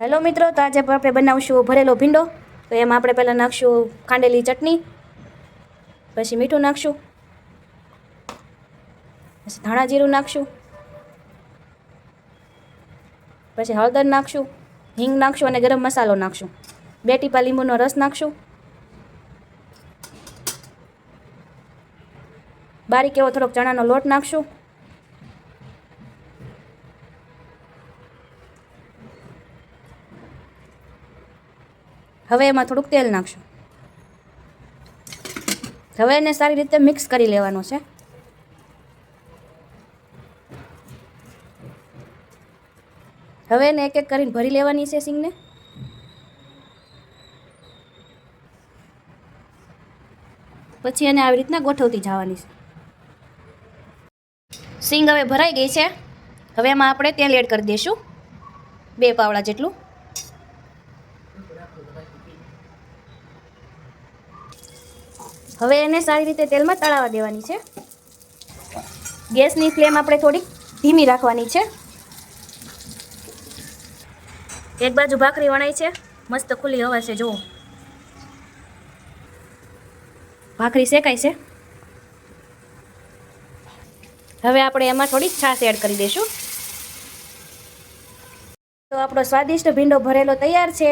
Hello મિત્રો, તો આજે આપણે બનાવશું ભરેલો ભીંડો. તો એમાં આપણે પહેલાં નાખશું ખાંડેલી ચટણી, પછી મીઠું નાખશું, પછી ધાણા જીરું નાખશું, પછી હળદર નાખશું, હિંગ નાખશું અને ગરમ મસાલો નાખશું. 2 ટીપા લીંબુનો રસ નાખશું, બારીક એવો થોડોક ચણાનો લોટ નાખશું, હવે એમાં થોડુંક તેલ નાખશું. હવે એને સારી રીતે મિક્સ કરી લેવાનો છે. હવે એને એક એક કરીને ભરી લેવાની છે સિંગને. પછી એને આવી રીતના ગોઠવતી જવાની છે. સિંગ હવે ભરાઈ ગઈ છે. હવે એમાં આપણે તેલ એડ કરી દઈશું, 2 પાવડા જેટલું. હવે એને સારી રીતે તેલમાં તળાવવા દેવાની છે. ગેસની ફ્લેમ આપણે થોડીક ધીમી રાખવાની છે. એક બાજુ ભાખરી વણાય છે, મસ્ત ખુલ્લી હવા છે, જુઓ ભાખરી શેકાય છે. હવે આપણે એમાં થોડીક છાશ એડ કરી દઈશું. તો આપણો સ્વાદિષ્ટ ભીંડો ભરેલો તૈયાર છે.